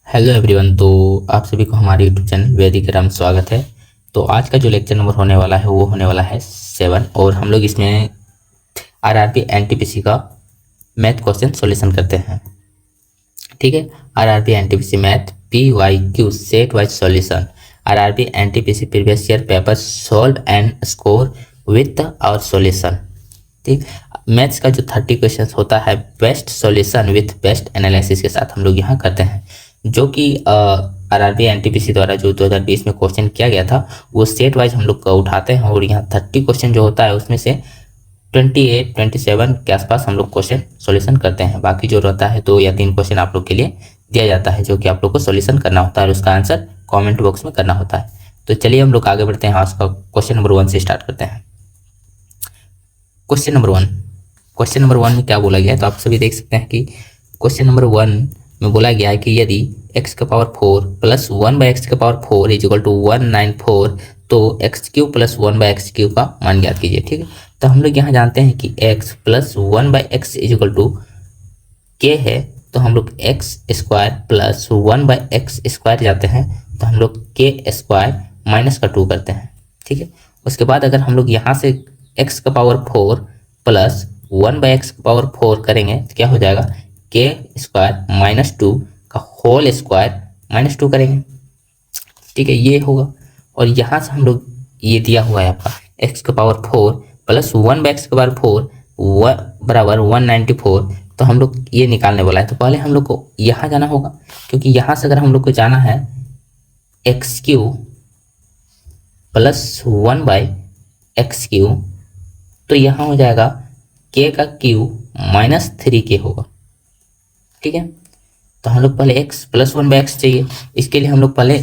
Hello everyone. तो आप सभी को हमारे यूट्यूब चैनल वैदिक राम स्वागत है। तो आज का जो लेक्चर नंबर होने वाला है वो होने वाला है 7 और हम लोग इसमें आरआरबी एनटीपीसी का मैथ क्वेश्चन सॉल्यूशन करते हैं। ठीक है, RRB NTPC math PYQ set wise solution. RRB NTPC previous year paper solve and score with our solution. ठीक, मैथ्स का जो 30 क्वेश्चन होता है best solution with best analysis के साथ हम लोग यहाँ करते हैं, जो कि आरआरबी एनटीपीसी द्वारा जो 2020 में क्वेश्चन किया गया था वो सेट वाइज हम लोग का उठाते हैं और यहाँ 30 क्वेश्चन जो होता है उसमें से 27 के आसपास हम लोग क्वेश्चन सॉल्यूशन करते हैं। बाकी जो रहता है 2 या 3 क्वेश्चन आप लोग के लिए दिया जाता है जो कि आप लोग को सॉल्यूशन करना होता है और उसका आंसर कमेंट बॉक्स में करना होता है। तो चलिए हम लोग आगे बढ़ते हैं। आज का क्वेश्चन नंबर 1 से स्टार्ट करते हैं। क्वेश्चन नंबर 1 में क्या बोला गया है तो आप सभी देख सकते हैं कि क्वेश्चन नंबर 1 में बोला गया है कि यदि x का पावर 4 प्लस 1 बाई एक्स का पावर 4 इज इक्वल टू 194 तो x cube plus 1 by x Q का मान ज्ञात कीजिए। ठीक है, तो हम लोग यहाँ जानते हैं कि x plus 1 by x is equal to k है, तो हम लोग x square plus 1 by x square जाते हैं तो हम लोग k स्क्वायर माइनस का 2 करते हैं। ठीक है, उसके बाद अगर हम लोग यहाँ से x का पावर 4 प्लस 1 बाई एक्स का पावर 4 करेंगे तो क्या हो जाएगा, के स्क्वायर माइनस 2 का होल स्क्वायर माइनस 2 करेंगे। ठीक है, ये होगा। और यहाँ से हम लोग ये दिया हुआ है आपका x का पावर 4 प्लस 1 बाई एक्स का पावर 4 बराबर 194, तो हम लोग ये निकालने वाला है। तो पहले हम लोग को यहाँ जाना होगा, क्योंकि यहाँ से अगर हम लोग को जाना है x cube plus 1 by x Q तो यहाँ हो जाएगा k का क्यू माइनस 3k होगा। ठीक है, तो हम लोग पहले x प्लस 1 बाई एक्स चाहिए। इसके लिए हम लोग पहले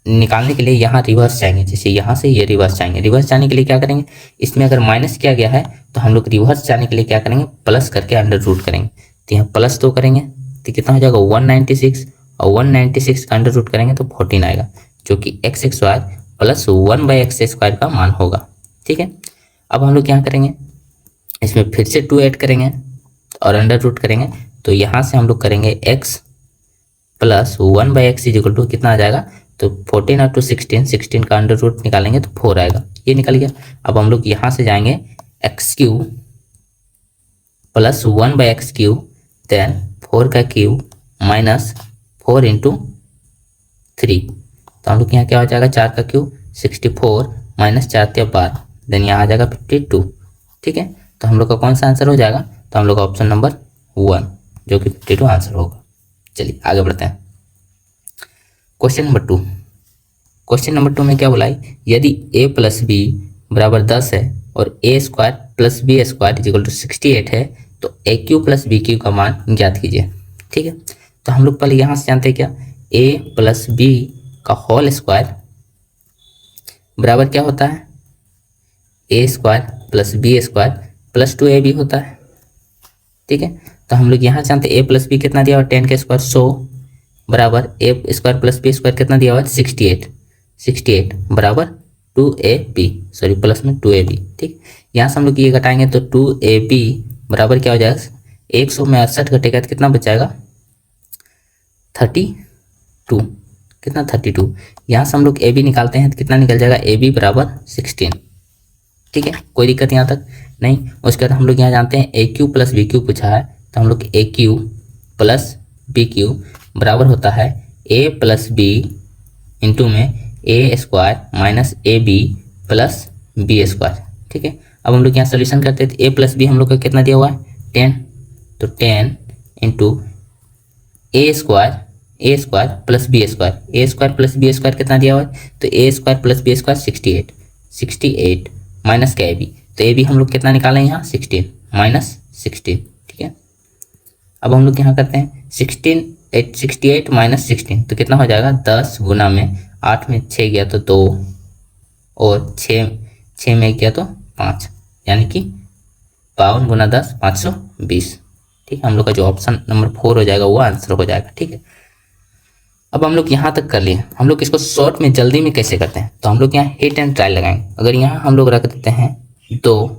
निकालने के लिए यहाँ रिवर्स जाएंगे, जैसे यहाँ से ये रिवर्स जाएंगे। रिवर्स जाने के लिए क्या करेंगे, इसमें अगर माइनस किया गया है तो हम लोग रिवर्स जाने के लिए क्या करेंगे, प्लस करके अंडर रूट करेंगे। तो यहाँ प्लस 2 करेंगे तो कितना हो जाएगा 196, और 196 का अंडर रूट करेंगे तो 14 आएगा, जो कि x square plus 1 by x square का मान होगा। ठीक है, अब हम लोग क्या करेंगे, इसमें फिर से 2 ऐड करेंगे और अंडर रूट करेंगे। तो यहाँ से हम लोग करेंगे x plus 1 by x is equal to कितना आ जाएगा, तो 14 और 2 16 का अंडर रूट निकालेंगे तो 4 आएगा, ये निकल गया। अब हम लोग यहाँ से जाएंगे x cube plus 1 by x cube then 4 का क्यू माइनस 4 इंटू 3, तो हम लोग यहाँ क्या हो जाएगा 4 का क्यू 64 माइनस 4 × 12 देन यहाँ आ जाएगा 52। ठीक है, तो हम लोग का कौन सा आंसर हो जाएगा, तो हम लोग का ऑप्शन नंबर 1 जो कि 52 आंसर होगा। चलिए आगे बढ़ते हैं। क्वेश्चन नंबर 2 में क्या बोला है, यदि a प्लस बी बराबर 10 है और a square plus b square is equal to 68 है तो a cube plus b cube का मान ज्ञात कीजिए। ठीक है, तो हम लोग पहले यहाँ से जानते हैं क्या, a प्लस बी का होल स्क्वायर बराबर क्या होता है, a square plus b square plus 2ab होता है। ठीक है, तो हम लोग यहाँ जानते हैं a प्लस बी कितना दिया हुआ 10 का स्क्वायर 100 बराबर a square plus b square कितना दिया हुआ है 68 बराबर 2ab, सॉरी प्लस में 2ab। ठीक, यहाँ से हम लोग ये घटाएंगे तो 2ab बराबर क्या हो जाएगा, 100 में 68 घटेगा तो कितना बच जाएगा 32, कितना 32। यहाँ से हम लोग ab निकालते हैं तो कितना निकल जाएगा, ab बराबर 16। ठीक है, कोई दिक्कत यहाँ तक नहीं। उसके बाद हम लोग यहाँ जानते हैं a cube plus b cube पूछा है, तो हम लोग a cube plus b cube बराबर होता है ए प्लस बी इंटू में a square minus a b plus b square. ठीक है, अब हम लोग यहाँ सोल्यूशन करते हैं तो ए प्लस बी हम लोग का कितना दिया हुआ है 10, तो 10 into a square plus b square, a square plus b square कितना दिया हुआ है, तो a square plus b square 68 minus का ए बी, तो ए बी हम लोग कितना निकालें यहाँ 16 माइनस 16। ठीक है, अब हम लोग यहाँ करते हैं 68 माइनस 16 तो कितना हो जाएगा 10 गुना में 8 में 6 गया तो 2 और 6 में गया तो 5, यानी कि 52 गुना 10 520। ठीक है, हम लोग का जो ऑप्शन नंबर 4 हो जाएगा वो आंसर हो जाएगा। ठीक है, अब हम लोग यहाँ तक कर लिए। हम लोग इसको शॉर्ट में जल्दी में कैसे करते हैं, तो हम लोग यहाँ हिट एंड ट्रायल लगाएंगे। अगर यहाँ हम लोग रख देते हैं 2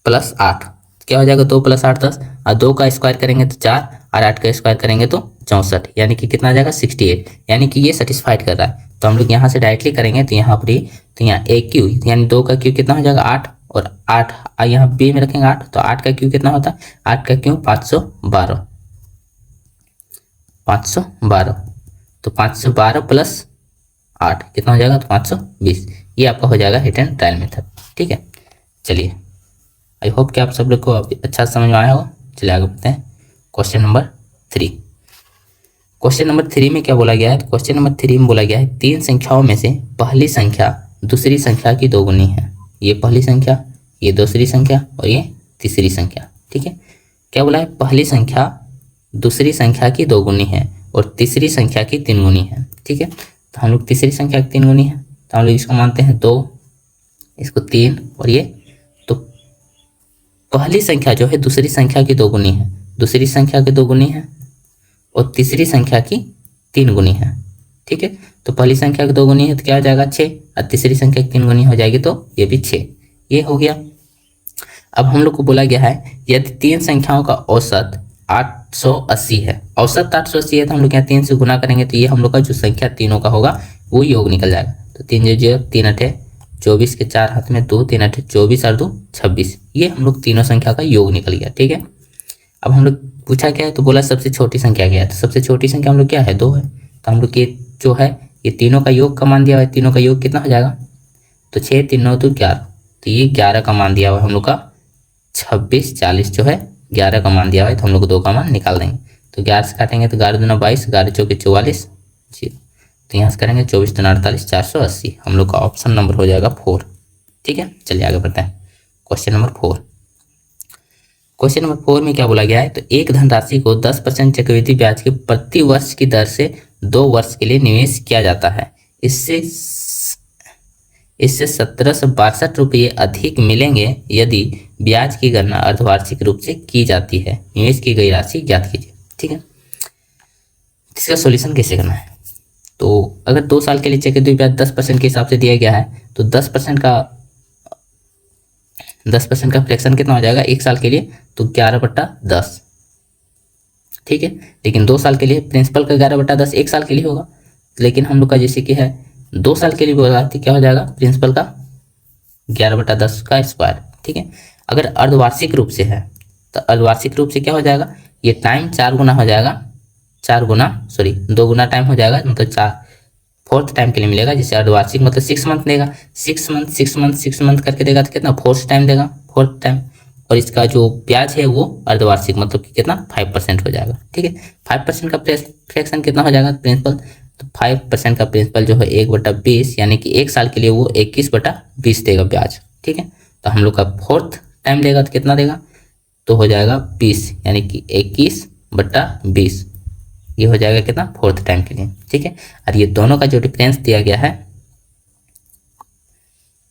+ 8 क्या हो जाएगा, 2 + 8 10, और 2 का स्क्वायर करेंगे तो 4 और 8 का स्क्वायर करेंगे तो 64, यानी कि कितना आ जाएगा 68, यानी कि ये सेटिस्फाइड कर रहा है। तो हम लोग यहाँ से डायरेक्टली करेंगे तो यहाँ पर तो यहाँ ए क्यू यानी 2 का क्यू कितना हो जाएगा 8, और 8 यहाँ बी में रखेंगे 8, तो 8 का क्यू कितना होता है, 8 का क्यू 512, 512, तो 512 प्लस 8 कितना हो जाएगा, तो 520। ये आपका हो जाएगा हिट एंड ट्रायल मेथड। ठीक है, चलिए आई होप कि आप सब लोग को अच्छा समझ में आया होगा। चलिए आगे बढ़ते हैं। Question number 3। क्वेश्चन नंबर 3 में क्या बोला गया है, तो क्वेश्चन नंबर 3 में बोला गया है 3 संख्याओं में से पहली संख्या दूसरी संख्या की दोगुनी है। ये पहली संख्या, ये दूसरी संख्या और ये तीसरी संख्या। ठीक है, क्या बोला है, पहली संख्या दूसरी संख्या की दोगुनी है और तीसरी संख्या की तीन गुनी है। ठीक है, तो हम लोग तीसरी संख्या की तीन गुनी है तो हम लोग इसको मानते हैं 2, इसको 3 और ये, तो पहली संख्या जो है दूसरी संख्या की दोगुनी है, दूसरी संख्या की दोगुनी है और तीसरी संख्या की तीन गुनी है। ठीक है, तो पहली संख्या की दोगुनी है तो क्या हो जाएगा 6, और तीसरी संख्या की तीन गुनी हो जाएगी तो ये भी 6। ये हो गया। अब हम लोग को बोला गया है यदि तीन संख्याओं का औसत 880 है, औसत 880 है, तो हम लोग यहाँ 3 से गुना करेंगे तो ये हम लोग का जो संख्या तीनों का होगा वो योग निकल जाएगा। तो 3 0 3 8 24 के 4 हाथ में 2, 3 8 24 और 2 26, ये हम लोग तीनों संख्या का योग निकल गया। ठीक है, अब हम लोग पूछा क्या है, तो बोला सबसे छोटी संख्या क्या है, तो सबसे छोटी संख्या हम लोग क्या है 2 है, तो हम लोग ये जो है ये तीनों का योग का मान दिया हुआ है, तीनों का योग कितना हो जाएगा, तो 6 3 9 तो 11, तो ये 11 का मान दिया हुआ है हम लोग का, 26 40 जो है 11 का मान दिया हुआ है, तो हम लोग 2 का मान निकाल देंगे। तो 11 से काटेंगे तो 11 दूना 22, 11 चौके 44 जी, तो यहाँ से करेंगे 24 दूना 48, 480, हम लोग का ऑप्शन नंबर हो जाएगा 4। ठीक है, चलिए आगे बढ़ते हैं। Question number 4। क्वेश्चन नंबर 4 में क्या बोला गया है, तो एक धनराशि को 10% चक्रवृद्धि ब्याज के प्रति वर्ष की दर से 2 वर्ष के लिए निवेश किया जाता है। इससे 1762 रुपये अधिक मिलेंगे यदि ब्याज की गणना अर्धवार्षिक रूप से की जाती है। निवेश की गई राशि ज्ञात कीजिए। ठीक है, इसका सॉल्यूशन कैसे करना है, तो अगर 2 साल के लिए चक्रवृद्धि ब्याज 10% के हिसाब से दिया गया है तो 10% का फ्रैक्शन कितना हो जाएगा एक साल के लिए, तो 11/10। ठीक है, लेकिन 2 साल के लिए प्रिंसिपल का 11/10 एक साल के लिए होगा, लेकिन हम लोग का जैसे कि है 2 साल के लिए बोला तो क्या हो जाएगा प्रिंसिपल का 11/10 का स्क्वायर। ठीक है, अगर अर्धवार्षिक रूप से है तो अर्धवार्षिक रूप से क्या हो जाएगा, ये टाइम 4 गुना हो जाएगा, 2 गुना टाइम हो जाएगा, मतलब 4th टाइम के लिए मिलेगा। जैसे अर्धवार्षिक मतलब 6 मंथ देगा, 6 मंथ करके देगा तो कितना 4th टाइम देगा, 4th टाइम। और इसका जो ब्याज है वो अर्धवार्षिक मतलब कि कितना 5% हो जाएगा। ठीक है, 5% का फ्रैक्शन कितना हो जाएगा प्रिंसिपल, तो 5% का प्रिंसिपल जो है 1/20, यानी कि एक साल के लिए वो 21/20 देगा ब्याज। ठीक है, तो हम लोग का 4th टाइम देगा तो कितना देगा, तो हो जाएगा 20, यानी कि 21/20, ये हो जाएगा कितना 4th टाइम के लिए। ठीक है, और ये दोनों का जो डिफरेंस दिया गया है,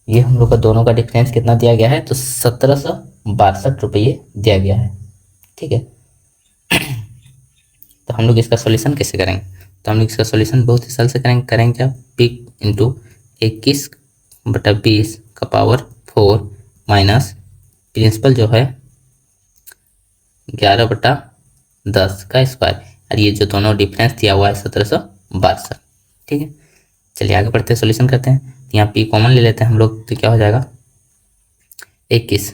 ये हम लोग का दोनों का डिफरेंस कितना दिया गया है, तो 1762 रुपये दिया गया है। ठीक है, तो हम लोग इसका सॉल्यूशन कैसे करेंगे, तो हम लोग इसका सॉल्यूशन बहुत ही सरल से करेंगे क्या, पी इंटू 21/20 का पावर 4 माइनस प्रिंसिपल जो है 11/10 का स्क्वायर, और ये जो दोनों डिफरेंस दिया हुआ है 1762। ठीक है, चलिए आगे बढ़ते हैं, सॉल्यूशन करते हैं। यहाँ पी कॉमन ले लेते हैं हम लोग, तो क्या हो जाएगा 21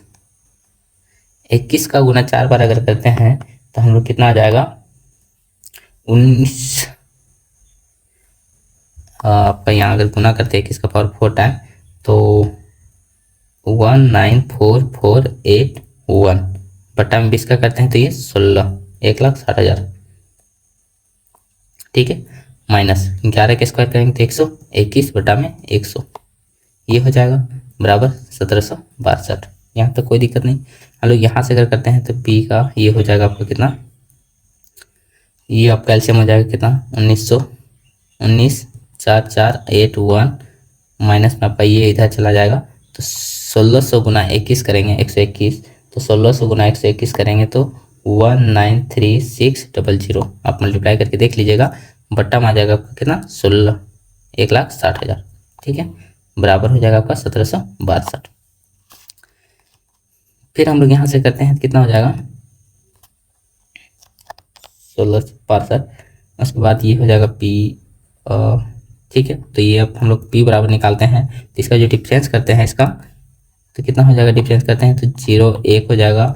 का गुना 4 बार अगर करते हैं तो हम लोग कितना आ जाएगा 19, आपका यहाँ अगर गुना करते हैं 21 का पावर 4 टाइम तो 194481 बटा में 20 का करते हैं तो ये 16, 1,60,000। ठीक है, माइनस 11 के स्क्वायर करेंगे तो 121 बटा में 100, ये हो जाएगा बराबर 1762। यहाँ तक कोई दिक्कत नहीं। हम लोग यहाँ से अगर करते हैं तो पी का ये हो जाएगा आपको कितना, ये आपका एलसीएम हो जाएगा कितना 19,4481 माइनस में आपका ये इधर चला जाएगा तो 1600 गुना 21 करेंगे 121, तो 1600 गुना 121 करेंगे तो 193600, आप मल्टीप्लाई करके देख लीजिएगा, बट्टा में आ जाएगा आपका कितना 16, 1,60,000। ठीक है, बराबर हो जाएगा आपका 1762। फिर हम लोग यहाँ से करते हैं कितना हो जाएगा 1662 उसके बाद ये हो जाएगा पी, ठीक है। तो ये अब हम लोग पी बराबर निकालते हैं, तो इसका जो डिफरेंस करते हैं इसका, तो कितना हो जाएगा, डिफरेंस करते हैं तो 0 1 हो जाएगा,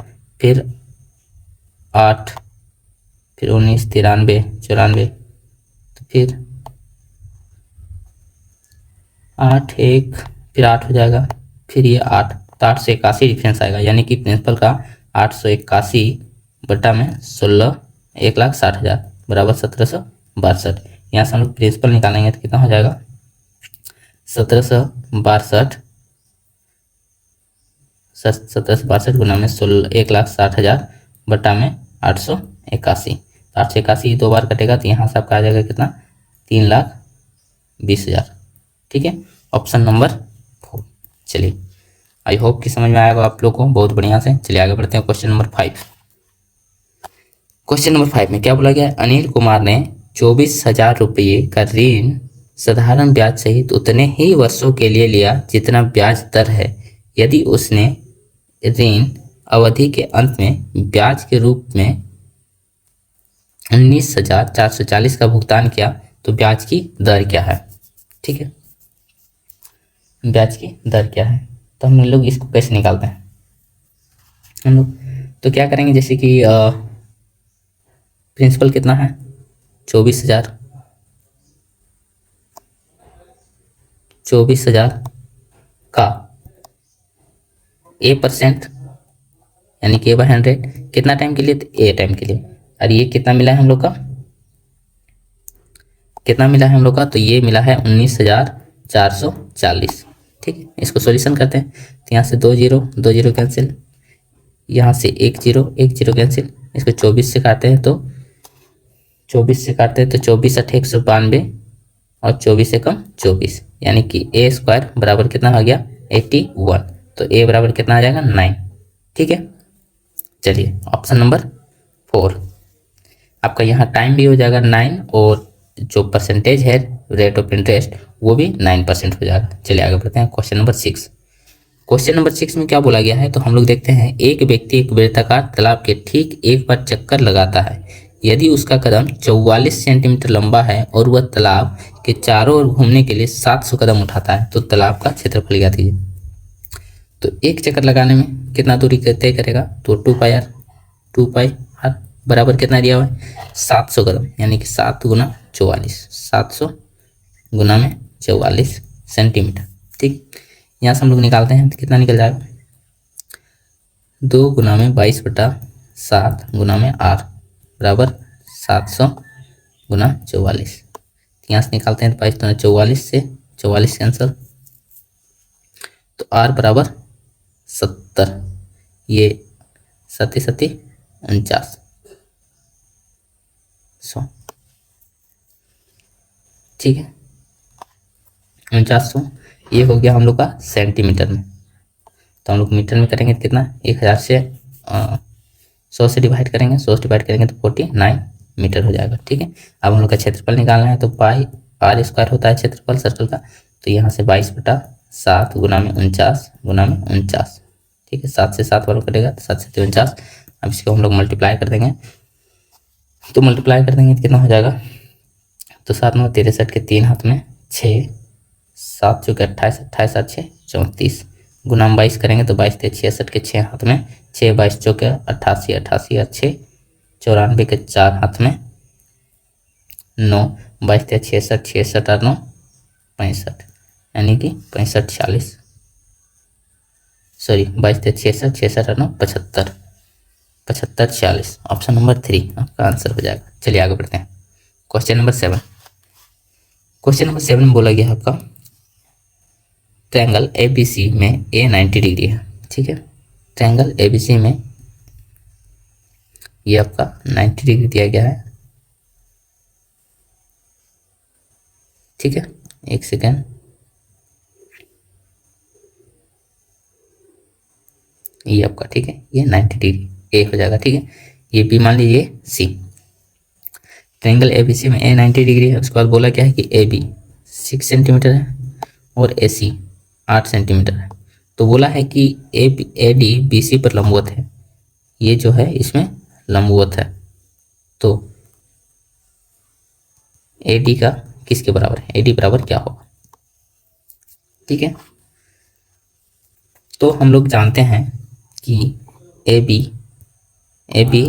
फिर 8, फिर 19 93 94, तो फिर 8 1, फिर 8 हो जाएगा, फिर ये 8, तो 881 डिफरेंस आएगा, यानी कि प्रिंसिपल का 881 बटा में 16 1,60,000 बराबर 1762। यहाँ से हम लोग प्रिंसिपल निकालेंगे तो कितना हो जाएगा, 1762 गुना में 1,60,000 बटा में 881, तो 881 दो बार कटेगा, तो यहाँ से आपका आ जाएगा कितना, 3,20,000। ठीक है, ऑप्शन नंबर 4। चलिए, आई होप कि समझ में आएगा आप लोग को बहुत बढ़िया से। चलिए आगे बढ़ते हैं, क्वेश्चन नंबर 5। क्वेश्चन नंबर 5 में क्या बोला गया है, अनिल कुमार ने 24,000 रुपये का ऋण साधारण ब्याज सहित उतने ही वर्षों के लिए लिया जितना ब्याज दर है। यदि उसने ऋण अवधि के अंत में ब्याज के रूप में 19,440 का भुगतान किया तो ब्याज की दर क्या है। ठीक है, ब्याज की दर क्या है, तो हम लोग इसको कैसे निकालते हैं हम लोग, तो क्या करेंगे, जैसे कि प्रिंसिपल कितना है 24,000, 24,000 का A%, यानी कि A/100 कितना टाइम के लिए, तो A टाइम के लिए। और ये कितना मिला है हम लोग का, कितना मिला है हम लोग का, तो ये मिला है 19,440। ठीक है, इसको सॉल्यूशन करते हैं, तो यहाँ से 2 0 2 0 कैंसिल, यहाँ से 1 0 1 0 कैंसिल, इसको 24 से काटते हैं तो 24 से काटते हैं तो 24 8 192 और 24 से कम 24, यानी कि A² बराबर कितना आ गया 81, तो A बराबर कितना आ जाएगा 9। ठीक है, चलिए ऑप्शन नंबर 4 आपका यहाँ टाइम भी हो जाएगा 9 और जो परसेंटेज है रेट ऑफ इंटरेस्ट वो भी 9% हो जाएगा। चलिए आगे बढ़ते हैं, क्वेश्चन नंबर 6। क्वेश्चन नंबर 6 में क्या बोला गया है, तो हम लोग देखते हैं, एक व्यक्ति एक वृत्ताकार तालाब के ठीक एक बार चक्कर लगाता है। यदि उसका कदम 44 सेंटीमीटर लंबा है और वह तालाब के चारों ओर घूमने के लिए 700 कदम उठाता है, तो तालाब का क्षेत्रफल ज्ञात कीजिए। तो एक चक्कर लगाने में कितना दूरी तय करेगा, तो 2πr 2πr बराबर कितना दिया हुआ है 700 कदम, यानी कि 7 गुना 44, 700 गुना में 44 सेंटीमीटर। ठीक, यहाँ से हम लोग निकालते हैं तो कितना निकल जाएगा, 2 गुना में 22/7 गुना में r बराबर 700 गुना 44। यहाँ से निकालते हैं तो 22 गुना 44 से 44 कैंसल, तो r बराबर 70, ये 7 7 49 100। ठीक है, 4900 ये हो गया हम लोग का सेंटीमीटर में, तो हम लोग मीटर में करेंगे तो कितना 1000 से 100 से डिवाइड करेंगे, 100 से डिवाइड करेंगे तो 49 मीटर हो जाएगा। ठीक है, अब हम लोग का क्षेत्रफल निकालना है, तो πr² होता है क्षेत्रफल सर्कल का, तो यहाँ से 22/7 गुना में 49 गुना में 49। ठीक है, 7 से 7 बार कटेगा तो 7 से 49। अब इसको हम लोग मल्टीप्लाई कर देंगे, तो मल्टीप्लाई कर देंगे तो कितना हो जाएगा, तो 7 9 63 के 3 हाथ में 6, 7 चौके 28 28 7 6 34 गुना में 22 करेंगे तो 22 66 के 6 हाथ में 6, 22 चौके 88 88 और 6 94 के 4 हाथ में 9, 22 66 66 और 9 65, यानी कि 65 46, सॉरी 22 66 66 और 9 75 75 46। ऑप्शन नंबर 3 आपका आंसर हो जाएगा। चलिए आगे बढ़ते हैं, क्वेश्चन नंबर 7। क्वेश्चन नंबर 7 में बोला गया आपका, ट्रायंगल ABC में A 90 डिग्री है। ठीक है, ट्रायंगल ABC में ये आपका 90 डिग्री दिया गया है। ठीक है, एक सेकेंड, ये आपका, ठीक है, ये 90 डिग्री A हो जाएगा। ठीक है, ये B मान लीजिए C। ट्रायंगल ABC में A 90 डिग्री है, उसके बाद बोला क्या है कि AB 6 सेंटीमीटर है और AC 8 सेंटीमीटर है। तो बोला है कि AD BC पर लंबवत है, ये जो है इसमें लंबवत है, तो ए डी का किसके बराबर है, ए डी बराबर क्या होगा। ठीक है, तो हम लोग जानते हैं कि ए बी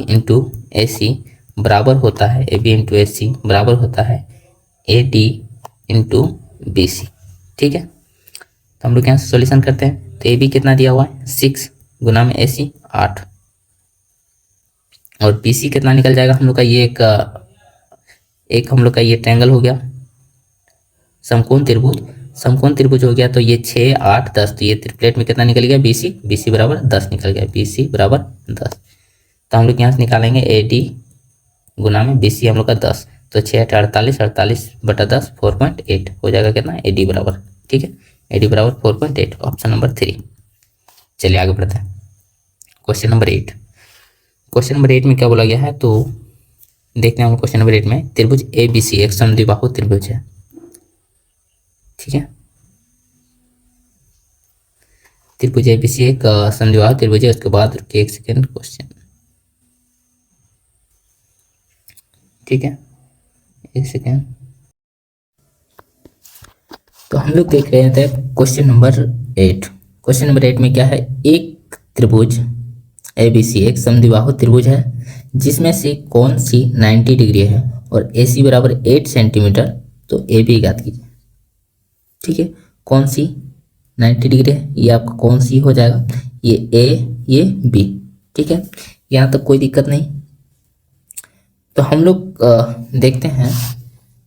इंटू ए सी बराबर होता है, ए बी इंटू ए सी बराबर होता है a d into b c. ठीक है, तो हम लोग यहाँ से सॉल्यूशन करते हैं। तो ए बी कितना दिया हुआ है 6 गुना में ए सी 8, और बी सी कितना निकल जाएगा हम लोग का, ये एक हम लोग का ये ट्रायंगल हो गया समकोण त्रिभुज हो गया। तो ये 6 8 10, तो ये ट्रिपलेट में कितना निकल गया बी सी बराबर 10 निकल गया, बी सी बराबर 10। तो हम लोग यहाँ से निकालेंगे ए डी गुना में बी सी हम लोग का 10, तो 6 8 48, 48 बटा 10 4.8 हो जाएगा कितना ए डी बराबर। ठीक है, ए डी बराबर 4.8, ऑप्शन नंबर 3। चलिए आगे बढ़ते हैं। क्वेश्चन नंबर 8, क्वेश्चन नंबर 8 में क्या बोला गया है, तो देखते हैं हम क्वेश्चन नंबर 8 में। त्रिभुज ए बी सी एक समद्विबाहु त्रिभुज है। ठीक है, त्रिभुज ए बी सी एक समद्विबाहु त्रिभुज है। उसके बाद रुकिए एक सेकेंड, क्वेश्चन, ठीक है एक सेकेंड। तो हम लोग देख रहे थे क्वेश्चन नंबर 8। क्वेश्चन नंबर 8 में क्या है, एक त्रिभुज ए बी सी एक समद्विबाहु त्रिभुज है जिसमें से कौन सी 90 डिग्री है और ए सी बराबर 8 सेंटीमीटर, तो ए बी ज्ञात कीजिए। ठीक है, कौन सी 90 डिग्री है, ये आपका कौन सी हो जाएगा, ये ए ये बी। ठीक है, यहाँ तक कोई दिक्कत नहीं। तो हम लोग देखते हैं,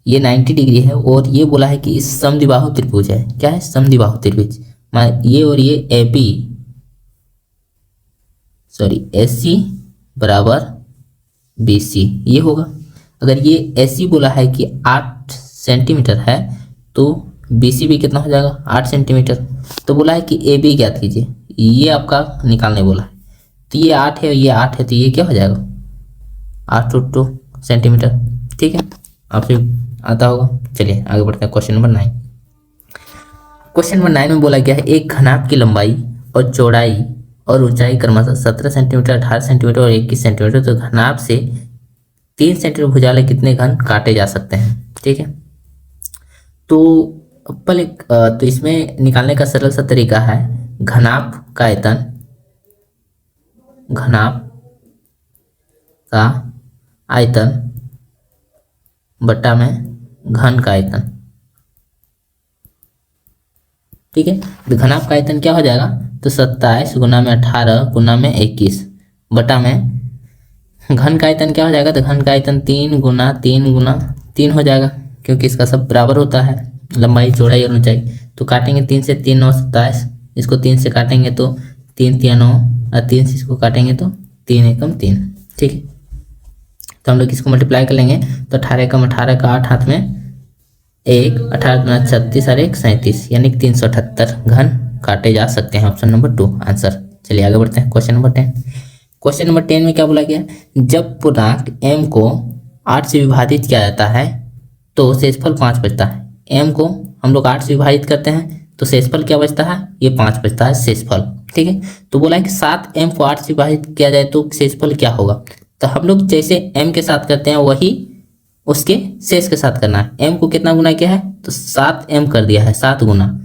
ये 90 डिग्री है और ये बोला है कि इस समद्विबाहु त्रिभुज है। क्या है, समद्विबाहु त्रिभुज, ये और ये ए बी ए सी बराबर बी सी ये होगा। अगर ये ए सी बोला है कि 8 सेंटीमीटर है, तो बी सी भी कितना हो जाएगा 8 सेंटीमीटर। तो बोला है कि ए बी ज्ञात कीजिए, ये आपका निकालने बोला है। तो ये 8 है, ये 8 है, तो ये क्या हो जाएगा 8 सेंटीमीटर। ठीक है, आपसे आता होगा। चलिए आगे बढ़ते हैं। क्वेश्चन नंबर 9, क्वेश्चन नंबर 9 में बोला गया है, एक घनाभ की लंबाई और चौड़ाई और ऊंचाई क्रमशः 17 सेंटीमीटर 18 सेंटीमीटर और 21 सेंटीमीटर। तो घनाभ से 3 सेंटीमीटर भुजा वाले कितने घन काटे जा सकते हैं। ठीक है, तो पहले तो इसमें निकालने का सरल सा तरीका है, घनाभ का आयतन बटा में घन का आयतन। ठीक है, तो घनाभ का आयतन क्या हो जाएगा, तो 27 गुना में 18 गुना में 21 बटा में घन का आयतन क्या हो जाएगा, तो घन का आयतन 3 गुना 3 हो जाएगा, क्योंकि इसका सब बराबर होता है, लंबाई चौड़ाई और ऊंचाई। तो काटेंगे 3 से 3 9 27, इसको 3 से काटेंगे तो 3 3 9 और 3 से इसको काटेंगे तो 3 एकम 3। ठीक है, तो हम लोग इसको मल्टीप्लाई कर लेंगे, तो 18 एकम 18 का 8 हाथ में 1 18 गुना 36 और 1 37, यानी 378 घन काटे जा सकते हैं। Option number 2 answer. चलिए आगे बढ़ते हैं। क्वेश्चन नंबर 10, क्वेश्चन नंबर 10 में क्या बोला गया, जब पूर्णांक m को 8 से विभाजित किया जाता है तो शेषफल 5 बचता है। m को हम लोग 8 से विभाजित करते हैं तो शेषफल क्या बचता है, ये 5 बचता है शेषफल। ठीक है, तो बोला है कि 7m को 8 से विभाजित किया जाए तो शेषफल क्या होगा। तो हम लोग जैसे m के साथ करते हैं वही उसके शेष के साथ करना है। m को कितना गुना किया है, तो 7m कर दिया है, 7 गुना।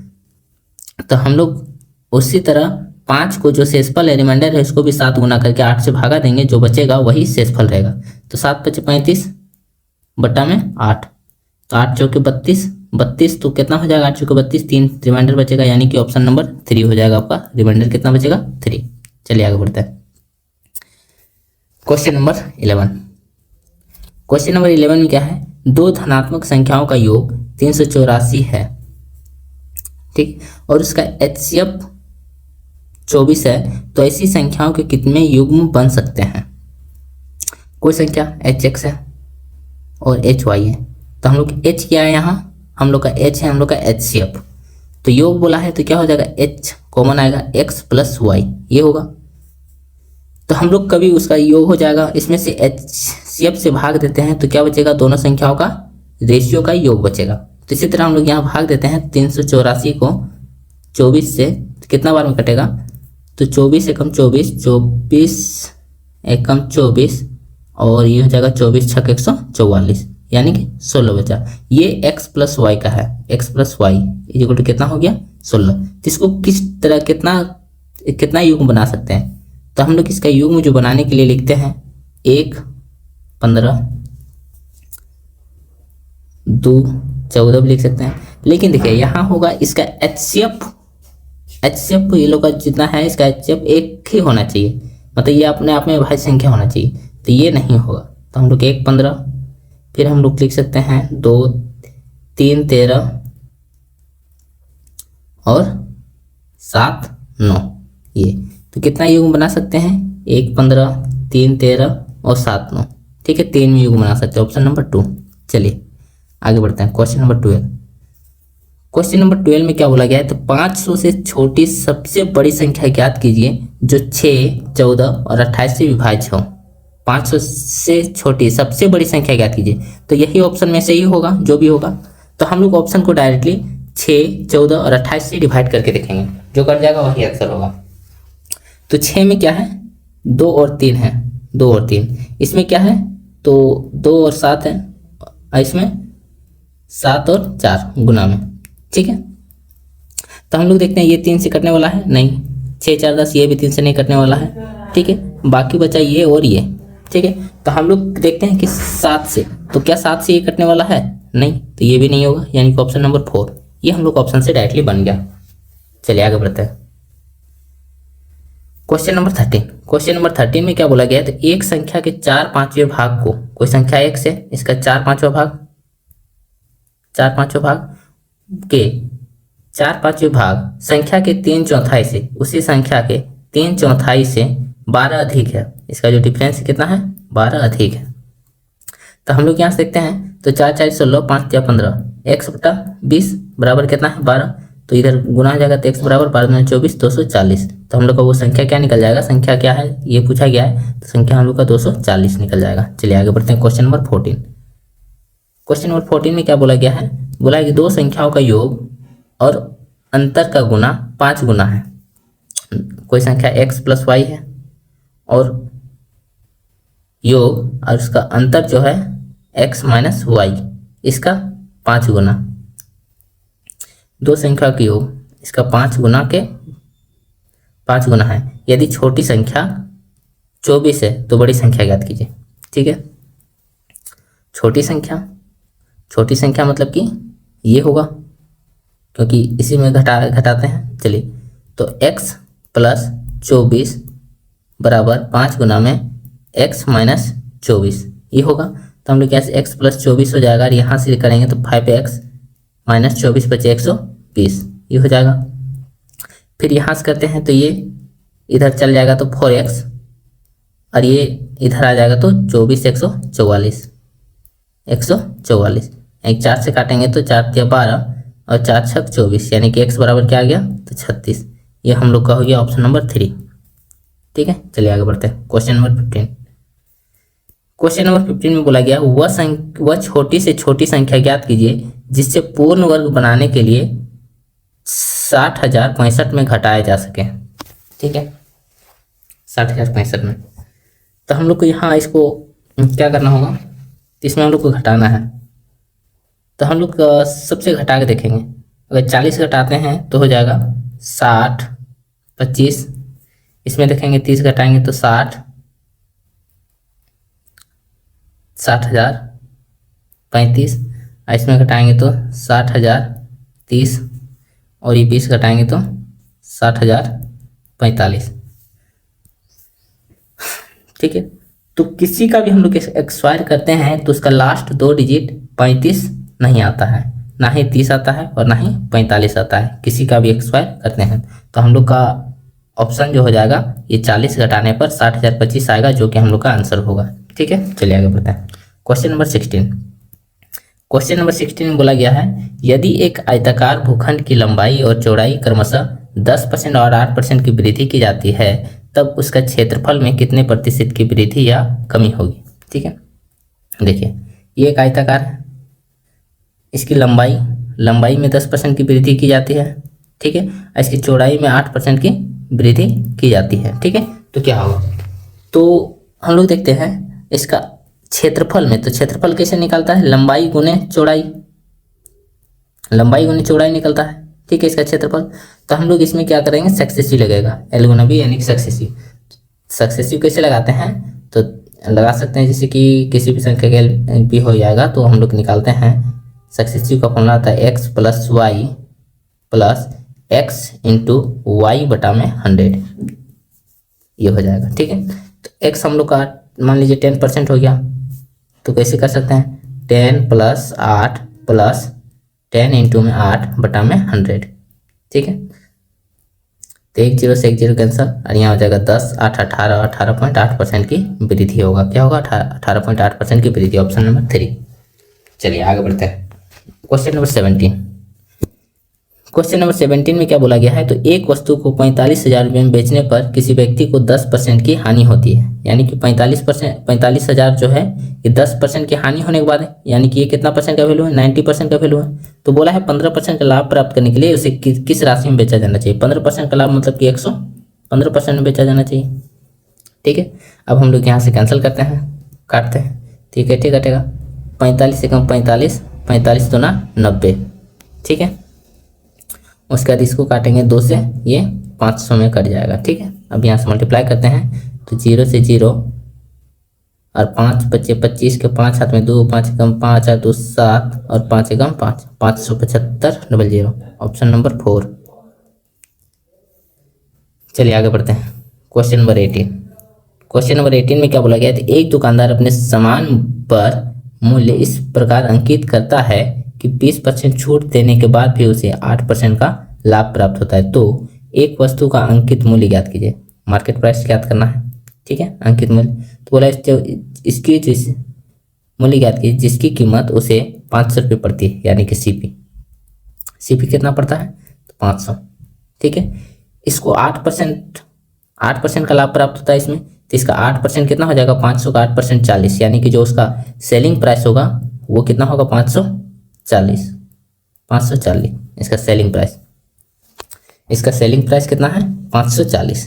तो हम लोग उसी तरह 5 को जो शेषफल है रिमाइंडर है उसको भी 7 गुना करके 8 से भागा देंगे, जो बचेगा वही शेषफल रहेगा। तो 7 × 5 = 35 बटा में 8, तो 8 चौके 32, तो कितना हो जाएगा 8 चौके 32, 3 रिमाइंडर बचेगा, यानी कि ऑप्शन नंबर 3 हो जाएगा आपका। रिमाइंडर कितना बचेगा 3। चलिए आगे बढ़ते हैं। क्वेश्चन नंबर 11, क्वेश्चन नंबर 11 में क्या है, दो धनात्मक संख्याओं का योग 384 है। ठीक, और उसका HCF 24 है, तो ऐसी संख्याओं के कितने युग्म बन सकते हैं। कोई संख्या HX है और HY है, तो हम लोग H क्या है, यहाँ हम लोग का H है, हम लोग का HCF। तो योग बोला है तो क्या हो जाएगा, H कॉमन आएगा, X + Y ये होगा। तो हम लोग कभी उसका योग हो जाएगा, इसमें से HCF से भाग देते हैं तो क्या बचेगा, दोनों संख्याओं का रेशियो का योग बचेगा। तो इसी तरह हम लोग यहाँ भाग देते हैं 384 को 24 से, तो कितना बार में कटेगा, तो 24 एकम 24, 24 एकम 24 और ये हो जाएगा 24 × 144, यानी कि 16 बचा। ये x प्लस वाई का है, x plus y equal to कितना हो गया 16। तो इसको किस तरह कितना युग्म बना सकते हैं, तो हम लोग इसका युग्म जो बनाने के लिए लिखते हैं 1 15 2 14 भी लिख सकते हैं। लेकिन देखिए यहाँ होगा इसका HCF ये लोग का जितना है इसका HCF एक ही होना चाहिए, मतलब ये अपने आप में भाज्य संख्या होना चाहिए, तो ये नहीं होगा। तो हम लोग 1 15 फिर हम लोग लिख सकते हैं 2 3 13 और 7 9 ये। तो कितना युग्म बना सकते हैं 1 15 3 13 और 7 9, ठीक है 3 युग्म बना सकते हैं, ऑप्शन नंबर 2। चलिए आगे बढ़ते हैं क्वेश्चन नंबर 12। क्वेश्चन नंबर 12 में क्या बोला गया है, तो 500 से छोटी सबसे बड़ी संख्या ज्ञात कीजिए जो 6 14 और 28 से विभाज्य हो। 500 से छोटी सबसे बड़ी संख्या ज्ञात कीजिए, तो यही ऑप्शन में से ही होगा जो भी होगा। तो हम लोग ऑप्शन को डायरेक्टली 6 14 और 28 से डिवाइड करके देखेंगे, जो कर जाएगा वही आंसर होगा। तो 6 में क्या है 2 और 3 है, 2 और 3, इसमें क्या है तो 2 और 7 है, और इसमें 7 और 4 गुना में, ठीक है। तो हम लोग देखते हैं ये 3 से कटने वाला है नहीं, 6 4 10 ये भी 3 से नहीं कटने वाला है, ठीक है। बाकी बचा ये और ये, ठीक है। तो हम लोग देखते हैं कि 7 से, तो क्या 7 से ये कटने वाला है नहीं, तो ये भी नहीं होगा, यानी कि ऑप्शन नंबर 4 ये हम लोग ऑप्शन से डायरेक्टली बन गया। चलिए आगे बढ़ते हैं क्वेश्चन नंबर 13। क्वेश्चन नंबर 13 में क्या बोला गया है, तो एक संख्या के 4/5 भाग को, कोई संख्या x है इसका 4/5 भाग, 4/5 भाग के 4/5 भाग संख्या के 3/4 से, उसी संख्या के 3/4 से 12 अधिक है, इसका जो डिफरेंस कितना है 12 अधिक है। तो हम लोग यहाँ से देखते हैं, तो 4 4 16 5 3 15 x/20 बराबर कितना है 12, तो इधर गुना हो जाएगा, तो x बराबर 12 24 240। तो हम लोग का वो संख्या क्या निकल जाएगा, संख्या क्या है ये पूछा गया है, तो संख्या हम लोग का 240 निकल जाएगा। चलिए आगे बढ़ते हैं क्वेश्चन नंबर 14। क्वेश्चन नंबर 14 में क्या बोला गया है, बोला है कि दो संख्याओं का योग और अंतर का गुना 5 गुना है। कोई संख्या x प्लस वाई है और योग और उसका अंतर जो है x माइनस वाई, इसका 5 गुना। दो संख्या का योग इसका 5 गुना है। यदि छोटी संख्या 24 है तो बड़ी संख्या ज्ञात कीजिए, ठीक है। छोटी संख्या मतलब कि ये होगा, क्योंकि इसी में घटाते हैं। चलिए, तो x प्लस 24 बराबर 5 गुना में x माइनस 24 ये होगा। तो हम लोग कैसे x प्लस 24 हो जाएगा, और यहाँ से करेंगे तो 5x माइनस 24 बचे 120 ये हो जाएगा। फिर यहाँ से करते हैं तो ये इधर चल जाएगा तो 4x, और ये इधर आ जाएगा तो 24 144 एक 4 से काटेंगे तो 4 या 12 और 4 छक 24, यानी कि x बराबर क्या आ गया तो 36। ये हम लोग का हो गया ऑप्शन नंबर 3, ठीक है। चलिए आगे बढ़ते हैं क्वेश्चन नंबर 15। क्वेश्चन नंबर 15 में बोला गया वह छोटी से छोटी संख्या ज्ञात कीजिए जिससे पूर्ण वर्ग बनाने के लिए 60,065 में घटाया जा सके, ठीक है 60,065 में। तो हम लोग को यहाँ इसको क्या करना होगा, तो इसमें हम लोग को घटाना है। तो हम लोग सबसे घटा के देखेंगे, अगर 40 घटाते हैं तो हो जाएगा 60 25, इसमें देखेंगे 30 घटाएंगे तो 60,035, इसमें घटाएंगे तो 60,030, और ये 20 घटाएंगे तो 60,045, ठीक है। तो किसी का भी हम लोग एक्सपायर करते हैं तो उसका लास्ट 2 डिजिट 35 नहीं आता है, ना ही 30 आता है और ना ही 45 आता है, किसी का भी एक्सपायर करते हैं। तो हम लोग का ऑप्शन जो हो जाएगा ये 40 घटाने पर 60,025 आएगा, जो कि हम लोग का आंसर होगा, ठीक है। चलिए आगे बढ़ते हैं क्वेश्चन नंबर 16। क्वेश्चन नंबर 16 में बोला गया है यदि एक आयताकार भूखंड की लंबाई और चौड़ाई क्रमशः 10% और 8% की वृद्धि की जाती है तब उसका क्षेत्रफल में कितने प्रतिशत की वृद्धि या कमी होगी, ठीक है। देखिए ये एक आयताकार है, इसकी लंबाई में 10% की वृद्धि की जाती है, ठीक है, इसकी चौड़ाई में 8% की वृद्धि की जाती है, ठीक है। तो क्या होगा, तो हम लोग देखते हैं इसका क्षेत्रफल में, तो क्षेत्रफल कैसे निकलता है, लंबाई गुने चौड़ाई, लंबाई गुने चौड़ाई निकलता है, ठीक है, इसका क्षेत्रफल। तो हम लोग इसमें क्या करेंगे, सक्सेसिव लगेगा, एल गुना बी यानी कि सक्सेसिव। सक्सेसिव कैसे लगाते हैं, तो लगा सकते हैं जैसे कि किसी भी संख्या का एल बी हो जाएगा, तो हम लोग निकालते हैं सक्सेसिव का फॉर्मूला आता है x plus y plus x into y बटा में 100, ये हो जाएगा, ठीक है। तो एक्स हम लोग का मान लीजिए 10% हो गया, तो कैसे कर सकते हैं, 10 प्लस 8 प्लस 10 इंटू में 8 बटा में 100, ठीक है। तो एक जीरो से एक जीरो कैंसर, और यहाँ हो जाएगा 10 8 18, 18.8% की वृद्धि होगा, क्या होगा, 18.8% की वृद्धि, ऑप्शन नंबर 3। चलिए आगे बढ़ते हैं, क्वेश्चन नंबर 17। क्वेश्चन नंबर 17 में क्या बोला गया है, तो एक वस्तु को 45,000 रुपये में बेचने पर किसी व्यक्ति को 10% की हानि होती है, यानी कि 45,000 जो है ये 10% की हानि होने के बाद है, यानी कि ये कितना परसेंट का वैल्यू है, 90% का वैल्यू है। तो बोला है 15% का लाभ प्राप्त करने के लिए उसे किस राशि में बेचा जाना चाहिए, 15% का लाभ मतलब कि 115% में बेचा जाना चाहिए, ठीक है। अब हम लोग यहाँ से कैंसिल करते हैं, काटते हैं, ठीक है, ठीक कटेगा, 45 से कम 45, 45 तो ना 90, ठीक है। उसके बाद इसको काटेंगे 2 से, ये 500 में कट जाएगा, ठीक है। अब यहाँ से मल्टीप्लाई करते हैं, तो 0 से 0 और 5 बचे 25 के 5 हाथ में 2, 5 कम 5 और 2 7 और 5 कम 5, 575 ऑप्शन नंबर 4। चलिए आगे बढ़ते हैं, क्वेश्चन नंबर 18। क्वेश्चन नंबर 18 में क्या बोला गया है, तो एक दुकानदार अपने सामान पर मूल्य इस प्रकार अंकित करता है कि 20% छूट देने के बाद भी उसे 8% का लाभ प्राप्त होता है। तो एक वस्तु का अंकित मूल्य ज्ञात कीजिए, मार्केट प्राइस ज्ञात करना है, ठीक है, अंकित मूल्य। तो बोला इसकी मूल्य ज्ञात कीजिए जिसकी कीमत उसे 500 रुपये पड़ती है, यानी कि सीपी कितना पड़ता है, तो 500, ठीक है। इसको 8% का लाभ प्राप्त होता है इसमें, तो इसका 8% कितना हो जाएगा, 500 का 8% 40, यानी कि जो उसका सेलिंग प्राइस होगा वो कितना होगा, 540 इसका सेलिंग प्राइस, इसका सेलिंग प्राइस कितना है, 540।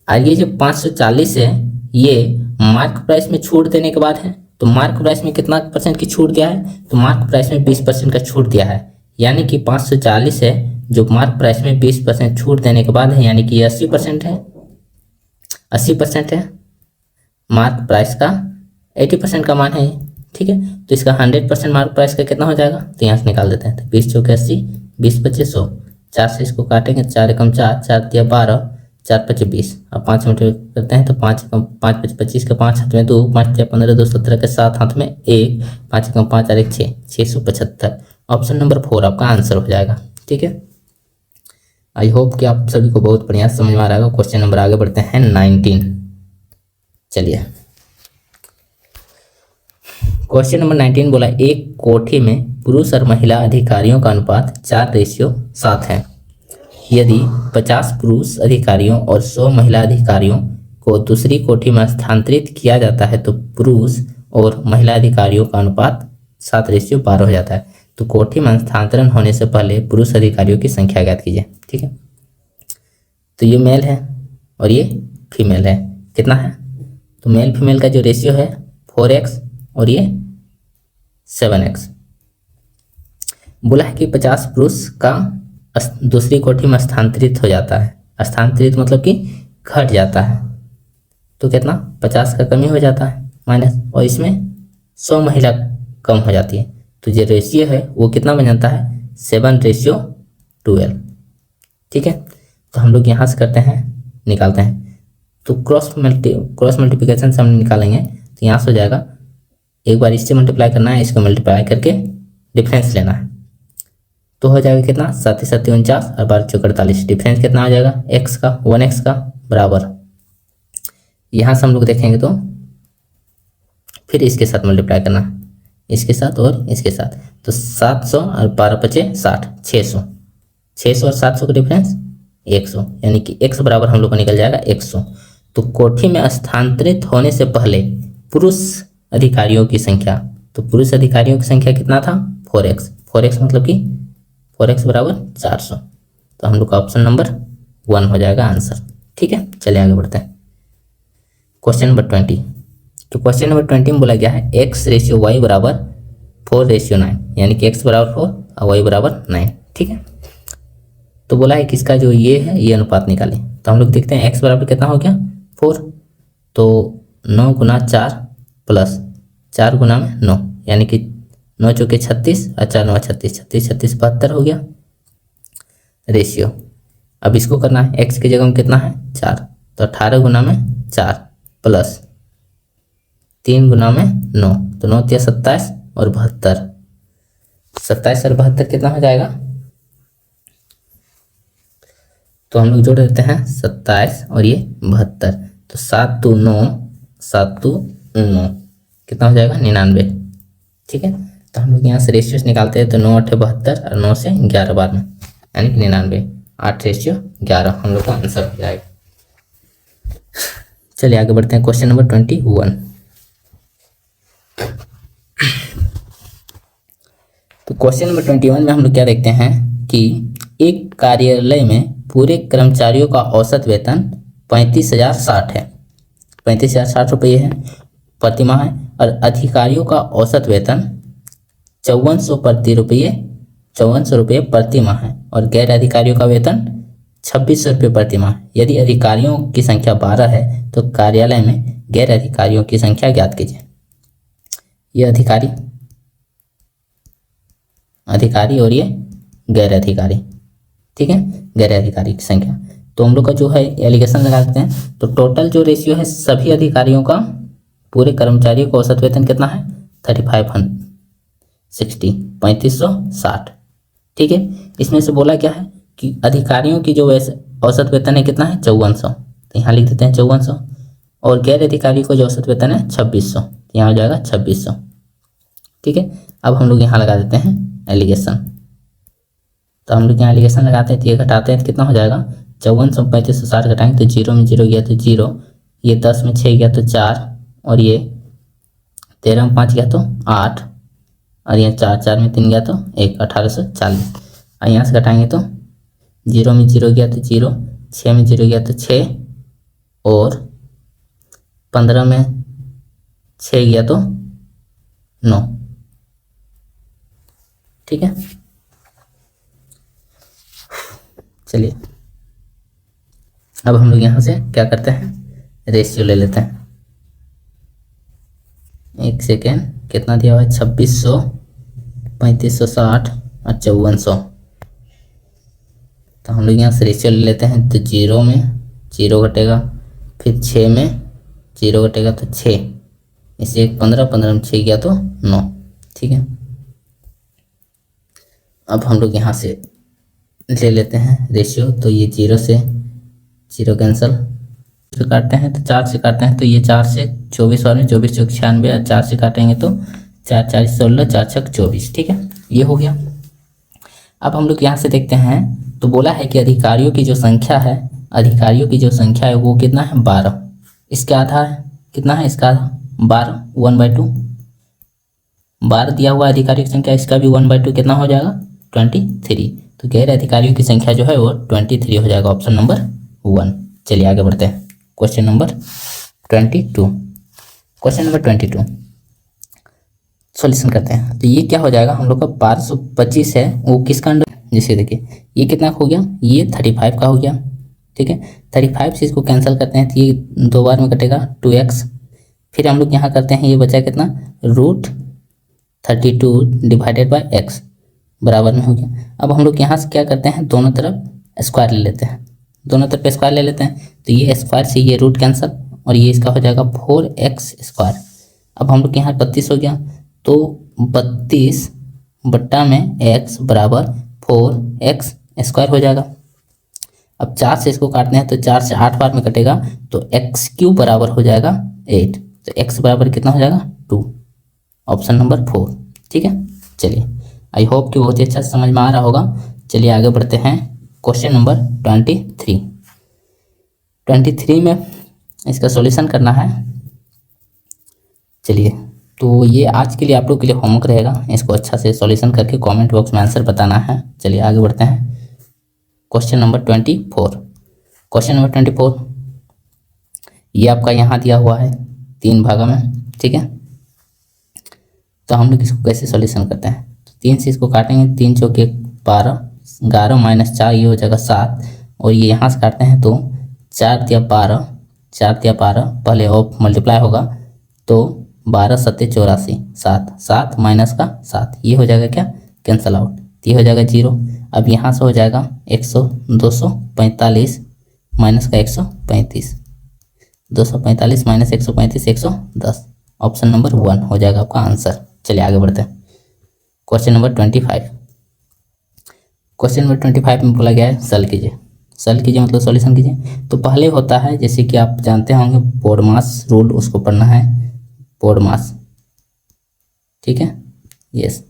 और ये जो 540 है ये मार्क प्राइस में छूट देने के बाद है, तो मार्क प्राइस में कितना % की छूट दिया है, तो मार्क प्राइस में 20% का छूट दिया है, यानी कि 540 है जो मार्क प्राइस में 20% छूट देने के बाद है, यानी कि 80% है, 80% है, मार्क प्राइस का 80% का मान है, ठीक है। तो इसका 100% मार्क प्राइस का कितना हो जाएगा, तो यहाँ से निकाल देते हैं, तो 20 चौके 80, 20 पच्चीस 100, 4 से इसको काटेंगे, 4 एकम 4, 4 दिया 12, 4 पच्चीस 20, अब 5 मिनट करते हैं, तो 5 एकम 5 पच्चीस 25 के 5 हाथ में 2, 5 दिया 15, 2 17 के 7 हाथ में 1, 5 एकम 5 और 1 6, 675, ऑप्शन नंबर 4 आपका आंसर हो जाएगा, ठीक है। आई होप कि आप सभी को बहुत बढ़िया समझ में आ रहा होगा। क्वेश्चन नंबर आगे बढ़ते हैं 19। चलिए क्वेश्चन नंबर 19 बोला, एक कोठी में पुरुष और महिला अधिकारियों का अनुपात 4:7 है। यदि 50 पुरुष अधिकारियों और 100 महिला अधिकारियों को दूसरी कोठी में स्थानांतरित किया जाता है तो पुरुष और महिला अधिकारियों का अनुपात 7:12 हो जाता है। तो कोठी में स्थानांतरण होने से पहले पुरुष अधिकारियों की संख्या ज्ञात कीजिए, ठीक है। तो ये मेल है और ये फीमेल है, कितना है, तो मेल फीमेल का जो रेशियो है 4x और ये 7x। बोला है कि 50 पुरुष का दूसरी कोठी में स्थानांतरित हो जाता है, स्थानांतरित मतलब कि घट जाता है, तो कितना 50 का कमी हो जाता है माइनस, और इसमें 100 महिला कम हो जाती है, तो जो रेशियो है वो कितना बन जाता है 7:12, ठीक है। तो हम लोग यहाँ से करते हैं, निकालते हैं, तो क्रॉस मल्टीप्लिकेशन से हम निकालेंगे, तो यहाँ से हो जाएगा, एक बार इससे मल्टीप्लाई करना है, इसको मल्टीप्लाई करके डिफरेंस लेना है, तो हो जाएगा कितना 7 7 49 और 12 चौक 48, डिफरेंस कितना हो जाएगा x का 1x का बराबर, यहाँ से हम लोग देखेंगे तो फिर इसके साथ मल्टीप्लाई करना है, इसके साथ और इसके साथ, तो 700 और 12 पचे 60, 600 और 700 का डिफरेंस 100, यानी कि x बराबर हम लोग को निकल जाएगा 100। तो कोठी में स्थानांतरित होने से पहले पुरुष अधिकारियों की संख्या, तो पुरुष अधिकारियों की संख्या कितना था 4x मतलब कि 4x बराबर 400, तो हम लोग का ऑप्शन नंबर 1 हो जाएगा आंसर, ठीक है। चलिए आगे बढ़ते हैं, क्वेश्चन नंबर 20। तो क्वेश्चन नंबर 20 में बोला गया है x/y बराबर 4/9, यानी कि x बराबर 4 और y बराबर 9। ठीक है, तो बोला है कि इसका जो ये है ये अनुपात निकालें। तो हम लोग देखते हैं x बराबर कितना हो गया 4, तो 9 गुना 4 प्लस 4 गुना में 9, यानी कि 9 चौके 36 और 4 9 36, 36 36 72 हो गया रेशियो। अब इसको करना है x की जगह में कितना है 4, तो 18 गुना में 4 प्लस 3 गुना में 9, तो 9 तिया 27 और 72, 27 और 72 कितना हो जाएगा, तो हम लोग जोड़ देते हैं 27 और ये 72, तो 7 2 9, 7 2 9 कितना हो जाएगा 99। ठीक है, तो हम लोग यहाँ से रेशियोस निकालते हैं, तो 9 8 72 और 9 से 11 बार में, यानी कि 99, 8/11 हम लोग का आंसर हो जाएगा। चलिए आगे बढ़ते हैं क्वेश्चन नंबर 21। तो क्वेश्चन नंबर 21 में हम लोग क्या देखते हैं कि एक कार्यालय में पूरे कर्मचारियों का औसत वेतन 35,060 है, 35,060 रुपये है प्रति माह है, और अधिकारियों का औसत वेतन 5400 रुपये प्रति माह है, और गैर अधिकारियों का वेतन 2600 रुपये प्रति माह। यदि अधिकारियों की संख्या 12 है तो कार्यालय में गैर अधिकारियों की संख्या ज्ञात कीजिए। ये अधिकारी और ये गैर अधिकारी। ठीक है, गैर अधिकारी की संख्या, तो हम लोग का जो है एलिगेशन लगा देते हैं। तो टोटल जो रेशियो है सभी अधिकारियों का पूरे कर्मचारियों का औसत वेतन कितना है 3560। ठीक है, इसमें से बोला क्या है कि अधिकारियों की जो औसत वेतन है कितना है 5400, तो यहाँ लिख देते हैं 5400, और गैर अधिकारी को जो औसत वेतन है 2600, तो यहाँ हो जाएगा 2600। ठीक है, अब हम लोग यहाँ लगा देते हैं एलिगेशन। तो हम लोग यहाँ एलिगेशन लगाते हैं, तो ये घटाते हैं तो कितना हो जाएगा 5400 3560 घटाएंगे तो 0 में 0 गया तो 0, ये 10 में 6 गया तो 4, और ये 13 में 5 गया तो 8, और ये 4 4 में 3 गया तो 1, 1840। और यहाँ से घटाएंगे तो 0 में 0 गया तो 0, 6 में 0 गया तो 6, और 15 में 6 गया तो 9। ठीक है, चलिए अब हम लोग यहाँ से क्या करते हैं रेशियो ले लेते हैं। एक सेकेंड, कितना दिया हुआ है 2600 3560 और 5400, तो हम लोग यहाँ से रेशियो ले लेते हैं। तो 0 में 0 घटेगा, फिर 6 में 0 घटेगा तो 6, इसे 15 15 में 6 गया तो 9। ठीक है, अब हम लोग यहाँ से ले लेते हैं रेशियो। तो ये 0 से 0 कैंसिल, फिर काटते हैं तो 4 से काटते हैं, तो ये 4 से 24 और में 24 चौक 96, और 4 से काटेंगे तो 4 4 16, 4 6 24। ठीक है, ये हो गया। अब हम लोग यहाँ से देखते हैं, तो बोला है कि अधिकारियों की जो संख्या है वो कितना है 12, इसका आधा है कितना है इसका आधा 12, 1/2 12 दिया हुआ अधिकारियों की संख्या, इसका भी 1/2 कितना हो जाएगा 23। तो गैर अधिकारियों की संख्या जो है वो 23 हो जाएगा, ऑप्शन नंबर 1। चलिए आगे बढ़ते हैं question number 22। Question number 22 solution करते हैं। तो ये क्या हो जाएगा हम लोग का 1225 है, वो किसका अंडर, जैसे देखिए ये कितना हो गया ये 35 का हो गया। ठीक है, 35 से इसको कैंसिल करते हैं तो ये 2 बार में कटेगा 2x, फिर हम लोग यहाँ करते हैं ये बचा कितना √32 डिवाइडेड बाय x बराबर में हो गया। अब हम लोग यहाँ से क्या करते हैं दोनों तरफ स्क्वायर ले लेते हैं, दोनों तरफ स्क्वायर ले लेते हैं, तो ये स्क्वायर से ये रूट कैंसिल, और ये इसका हो जाएगा 4x²। अब हम लोग यहाँ 32 हो गया, तो 32 बट्टा में x बराबर 4x² हो जाएगा। अब 4 से इसको काटते हैं तो 4 से 8 बार में कटेगा, तो x³ बराबर हो जाएगा 8, तो x बराबर कितना हो जाएगा 2, ऑप्शन नंबर 4। ठीक है, चलिए आई होप कि बहुत ही अच्छा समझ में आ रहा होगा। चलिए आगे बढ़ते हैं क्वेश्चन नंबर 23 में इसका सॉल्यूशन करना है। चलिए, तो ये आज के लिए आप लोग के लिए होमवर्क रहेगा, इसको अच्छा से सॉल्यूशन करके कमेंट बॉक्स में आंसर बताना है। चलिए आगे बढ़ते हैं क्वेश्चन नंबर 24। क्वेश्चन नंबर 24 ये आपका यहाँ दिया हुआ है 3 भागों में, ठीक है। तो हम लोग इसको कैसे सॉल्यूशन करते हैं, तो 3 से इसको काटेंगे, 3 चौके 12, 11 माइनस 4 ये हो जाएगा 7, और ये यहाँ से काटते हैं तो 4 या 12, 4 या 12 पहले ऑफ मल्टीप्लाई होगा तो 12 सत्ते 84, 7, 7 माइनस का 7 ये हो जाएगा क्या, कैंसल आउट, ये हो जाएगा 0। अब यहाँ से हो जाएगा 100 245 माइनस का 135, 245 माइनस 135 110, ऑप्शन नंबर 1 हो जाएगा आपका आंसर। चलिए आगे बढ़ते हैं। Question number 25। क्वेश्चन नंबर 25 में बोला गया है सॉल्व कीजिए। सॉल्व कीजिए मतलब सॉल्यूशन कीजिए। तो पहले होता है जैसे कि आप जानते होंगे बोडमास रूल, उसको पढ़ना है बोडमास, ठीक है, यस।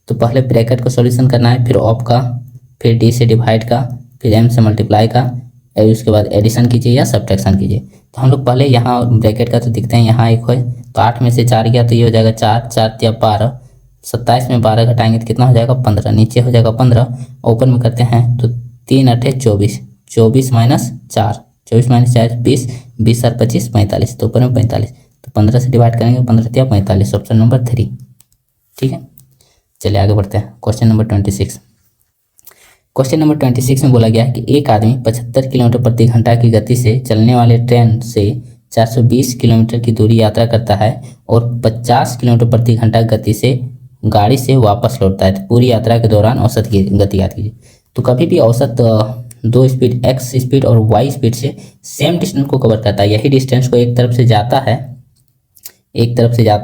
तो पहले ब्रैकेट को सॉल्यूशन करना है, फिर ऑफ का, फिर डी से डिवाइड का, फिर एम से मल्टीप्लाई का, और उसके बाद एडिशन कीजिए या सब्ट्रैक्शन कीजिए। तो हम लोग पहले यहाँ ब्रैकेट का तो दिखते हैं, यहाँ एक है तो 8 में से 4 गया तो ये हो जाएगा 4, 4 या 12, 27 में 12 घटाएंगे तो कितना हो जाएगा 15, नीचे हो जाएगा 15, ऊपर में करते हैं तो 3 8 24, 24 माइनस 4, 24 माइनस 4 20, 20 और 25 45, तो ऊपर में 45, तो 15 से डिवाइड करेंगे, 15 या 45, ऑप्शन नंबर 3, ठीक है। चलिए आगे बढ़ते हैं। Question number 26। क्वेश्चन नंबर 26 में बोला गया है कि एक आदमी 75 किलोमीटर प्रति घंटा की गति से चलने वाले ट्रेन से 420 किलोमीटर की दूरी यात्रा करता है और 50 किलोमीटर प्रति घंटा गति से गाड़ी से वापस लौटता है, तो पूरी यात्रा के दौरान औसत की गति याद कीजिए। तो कभी भी औसत दो स्पीड एक्स स्पीड और वाई स्पीड से सेम डिस्टेंस को कवर करता है। यही डिस्टेंस को एक तरफ से जाता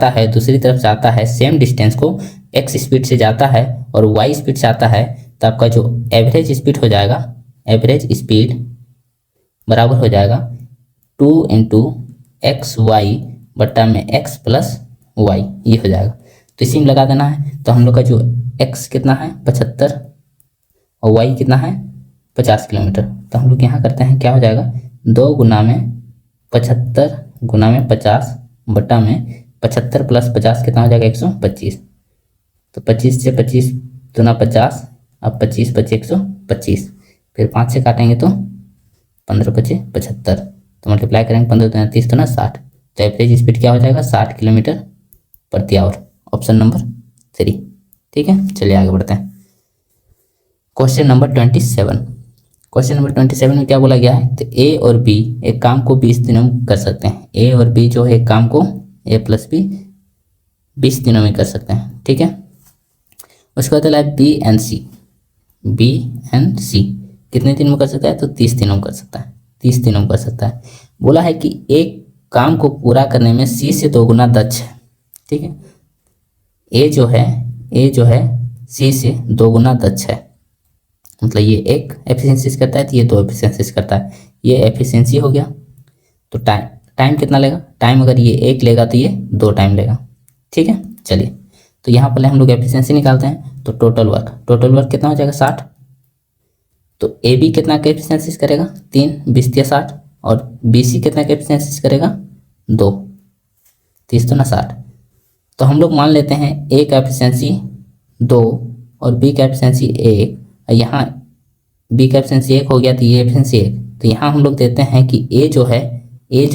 है, दूसरी तरफ जाता है, सेम डिस्टेंस को एक्स स्पीड से जाता है और वाई स्पीड से आता है, तो आपका जो एवरेज स्पीड हो जाएगा, एवरेज स्पीड बराबर हो जाएगा 2 इंटू एक्स वाई बट्टा में एक्स प्लस वाई, ये हो जाएगा। तो इसी में लगा देना है। तो हम लोग का जो एक्स कितना है 75 और वाई कितना है 50 किलोमीटर, तो हम लोग यहाँ करते हैं क्या हो जाएगा 2 गुना में 75 गुना में 50 बट्टा में 75 प्लस 50 कितना हो जाएगा 125, तो 25 से 25 दूना 50, अब 25 बचे 125, फिर 5 से काटेंगे तो 15 बचे 75, तो मल्टीप्लाई करेंगे 15 दूना 30 दूना 60, तो एवरेज स्पीड क्या हो जाएगा 60 किलोमीटर प्रति आवर, ऑप्शन नंबर 3, ठीक है। चलिए आगे बढ़ते हैं। Question number 27। क्वेश्चन नंबर 27 में क्या बोला गया है, तो ए और बी एक काम को 20 दिनों में कर सकते हैं। ए और बी जो है एक काम को ए प्लस बी 20 दिनों में कर सकते हैं, ठीक है। उसके बाद है बी एंड सी कितने दिन में कर सकता है, तो 30 दिनों में कर सकता है, 30 दिनों में कर सकता है। बोला है कि एक काम को पूरा करने में सी से 2 गुना दक्ष है, ठीक है। ए जो है सी से 2 गुना दक्ष है, मतलब ये एक एफिशिएंसी करता है तो ये 2 एफिशिएंसी करता है, ये एफिशिएंसी हो गया। तो टाइम कितना लेगा, टाइम अगर ये 1 लेगा तो ये 2 टाइम लेगा, ठीक है। चलिए तो यहाँ पहले हम लोग एफिशिएंसी निकालते हैं, तो टोटल वर्क कितना हो जाएगा 60, तो ए बी कितना का एफिशिएंसी करेगा 3, 20 या 60, और बी सी कितना का एफिशिएंसी करेगा 2, 30 तो ना 60। तो हम लोग मान लेते हैं ए का एफिशिएंसी 2 और बी का एफिशिएंसी 1, यहाँ बी का एफिशिएंसी 1 हो गया तो ये एफिशिएंसी 1, तो यहाँ हम लोग देते हैं कि ए जो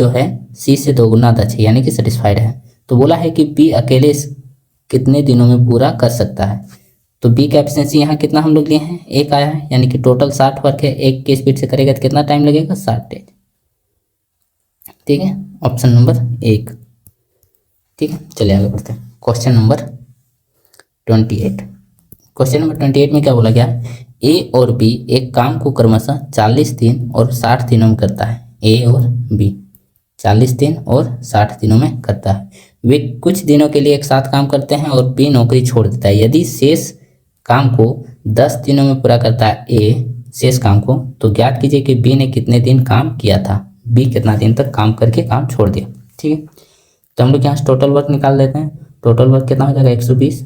है सी से 2 गुना दक्ष है, यानी कि सेटिस्फाइड है। तो बोला है कि बी अकेले कितने दिनों में पूरा कर सकता है, तो बी का एफिशिएंसी यहाँ कितना हम लोग लिए हैं 1 आया है, यानी कि टोटल 60 वर्क है, 1 की स्पीड से करेगा तो कितना टाइम लगेगा 60 डेज, ठीक है, ऑप्शन नंबर 1, ठीक है। चलिए आगे बढ़ते हैं। Question number 28। क्वेश्चन नंबर 28 में क्या बोला गया, ए और बी एक काम को क्रमशः 40 दिन और 60 दिनों में करता है। ए और बी 40 दिन और 60 दिनों में करता है। वे कुछ दिनों के लिए एक साथ काम करते हैं और बी नौकरी छोड़ देता है। यदि शेष काम को 10 दिनों में पूरा करता है ए शेष काम को, तो ज्ञात कीजिए कि बी ने कितने दिन काम किया था, बी कितना दिन तक काम करके काम छोड़ दिया, ठीक है। तो हम लोग यहाँ से टोटल वर्क निकाल देते हैं। टोटल वर्क कितना हो जाएगा 120,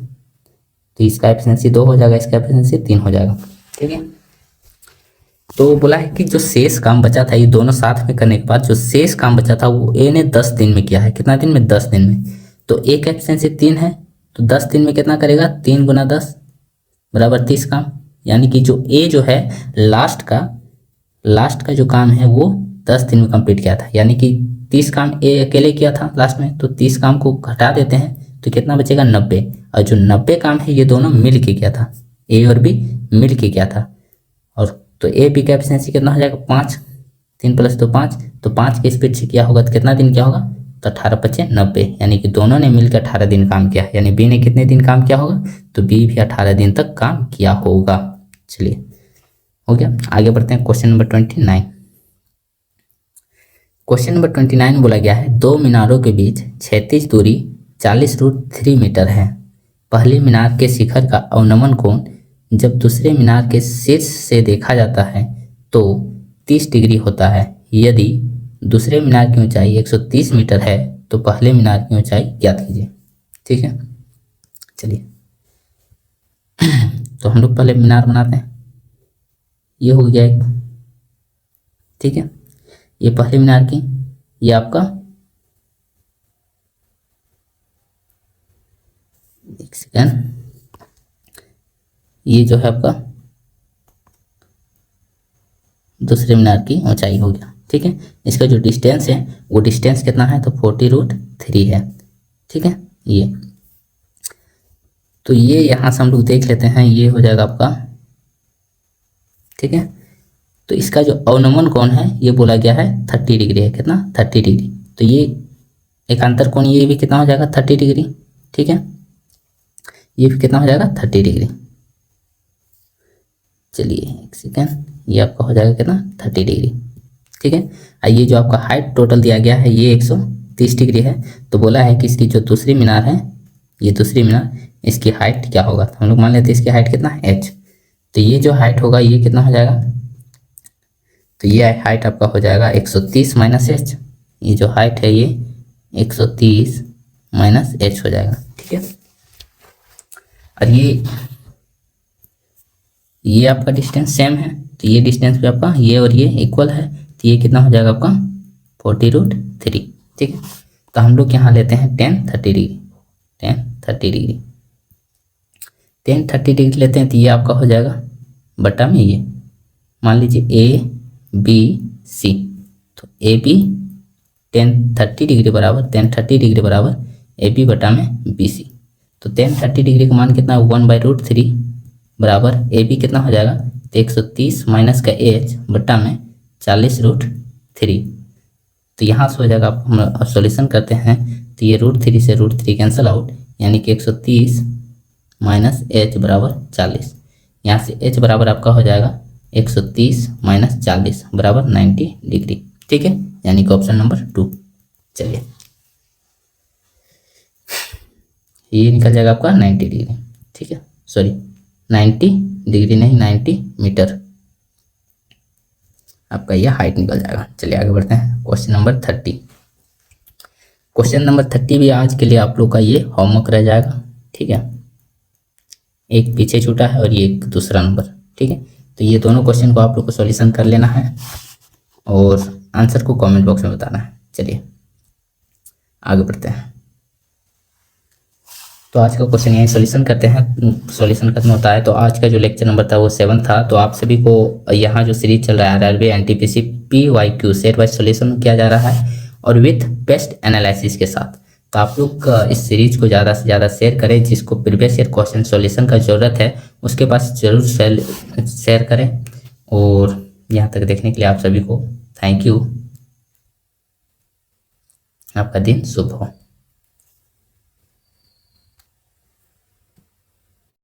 तो इसका एफिशिएंसी 2 हो जाएगा, इसका एफिशिएंसी 3 हो जाएगा, ठीक है। तो बोला है कि जो शेष काम बचा था, ये दोनों साथ में करने के बाद जो शेष काम बचा था वो ए ने 10 दिन में किया है। कितना दिन में 10 दिन में, तो ए का एफिशिएंसी 3 है, तो 10 दिन में कितना करेगा 3 गुना 10 बराबर 30 काम, यानी कि जो ए जो है लास्ट का जो काम है वो 10 दिन में कंप्लीट किया था, यानी कि 30 काम ए अकेले किया था लास्ट में, तो 30 काम को घटा देते हैं तो कितना बचेगा 90। और जो 90 काम है ये दोनों मिल के किया था, ए और बी मिल के किया था। और तो ए बी का एफिशिएंसी कितना हो जाएगा 5, 3 + 2 5, तो 5 की स्पीड से किया होगा तो कितना दिन किया होगा, तो 18 × 5 = 90, यानी कि दोनों ने मिलकर 18 दिन काम किया, यानी बी ने कितने दिन काम किया होगा, तो बी भी 18 दिन तक काम किया होगा। चलिए हो गया, आगे बढ़ते हैं क्वेश्चन नंबर 29। क्वेश्चन नंबर 29 बोला गया है, दो मीनारों के बीच क्षैतिज दूरी 40√3 मीटर है। पहले मीनार के शिखर का अवनमन कोण जब दूसरे मीनार के शीर्ष से देखा जाता है तो 30 डिग्री होता है। यदि दूसरे मीनार की ऊंचाई 130 मीटर है तो पहले मीनार की ऊंचाई ज्ञात कीजिए। ठीक है, चलिए तो हम लोग पहले मीनार बनाते हैं। ये हो गया एक, ठीक है, ये पहले मीनार की, ये आपका, एक सेकेंड, ये जो है आपका दूसरे मीनार की ऊंचाई हो गया। ठीक है, इसका जो डिस्टेंस है वो डिस्टेंस कितना है, तो 40√3 है। ठीक है, ये तो ये यहाँ से हम लोग देख लेते हैं, ये हो जाएगा आपका। ठीक है, तो इसका जो अवनमन कोण है ये बोला गया है 30 डिग्री है, कितना 30 डिग्री, तो ये एकांतर कोण ये भी कितना हो जाएगा 30 डिग्री। ठीक है, ये भी कितना हो जाएगा 30 डिग्री। चलिए एक सेकेंड, ये आपका हो जाएगा कितना 30 डिग्री। ठीक है, और ये जो आपका हाइट टोटल दिया गया है ये 130 डिग्री है। तो बोला है कि इसकी जो दूसरी मीनार है, ये दूसरी मीनार, इसकी हाइट क्या होगा, तो हम लोग मान लेते हैं इसकी हाइट कितना है h। तो ये जो हाइट होगा ये कितना हो जाएगा, तो ये हाइट आपका हो जाएगा 130 - h। ये जो हाइट है ये 130 - h हो जाएगा। ठीक है, और ये आपका डिस्टेंस सेम है, तो ये डिस्टेंस भी आपका ये और ये इक्वल है, तो ये कितना हो जाएगा आपका 40√3। ठीक है, तो हम लोग यहाँ लेते हैं 10 30 डिग्री, 10 30 डिग्री, 10 30 डिग्री लेते हैं, तो ये आपका हो जाएगा बटा में ये, मान लीजिए ए बी सी, तो ए बी 10 30 डिग्री बराबर 10 30 डिग्री बराबर ए बी बटा में बी सी। तो 10 30 डिग्री का मान कितना 1/√3 बराबर ए बी कितना हो जाएगा, तो 130 माइनस का एच बटा में 40√3। तो यहाँ से हो जाएगा, हम सॉल्यूशन करते हैं तो ये √3 से √3 कैंसिल आउट, यानी कि 130 माइनस एच बराबर 40। यहाँ से एच बराबर आपका हो जाएगा 130 माइनस 40 बराबर 90 डिग्री। ठीक है, यानी कि ऑप्शन नंबर 2। चलिए ये निकल जाएगा आपका 90 डिग्री। ठीक है, सॉरी 90 डिग्री नहीं 90 मीटर आपका ये हाइट निकल जाएगा। चलिए आगे बढ़ते हैं, क्वेश्चन नंबर 30। क्वेश्चन नंबर 30 भी आज के लिए आप लोग का ये होमवर्क रह जाएगा। ठीक है, एक पीछे छूटा है और ये एक दूसरा नंबर। ठीक है, तो ये दोनों क्वेश्चन को आप लोग को सॉल्यूशन कर लेना है और आंसर को कमेंट बॉक्स में बताना है। चलिए आगे बढ़ते हैं, तो आज का क्वेश्चन यही सॉल्यूशन करते हैं, सॉल्यूशन खत्म होता है। तो आज का जो लेक्चर नंबर था वो 7 था। तो आप सभी को यहाँ जो सीरीज चल रहा है RRB NTPC PYQ set wise solution किया जा रहा है और विथ बेस्ट एनालिसिस के साथ। तो आप लोग इस सीरीज को ज़्यादा से ज़्यादा शेयर करें, जिसको प्रीवियस ईयर क्वेश्चन सॉल्यूशन का ज़रूरत है उसके पास जरूर शेयर करें। और यहाँ तक देखने के लिए आप सभी को थैंक यू। आपका दिन शुभ हो।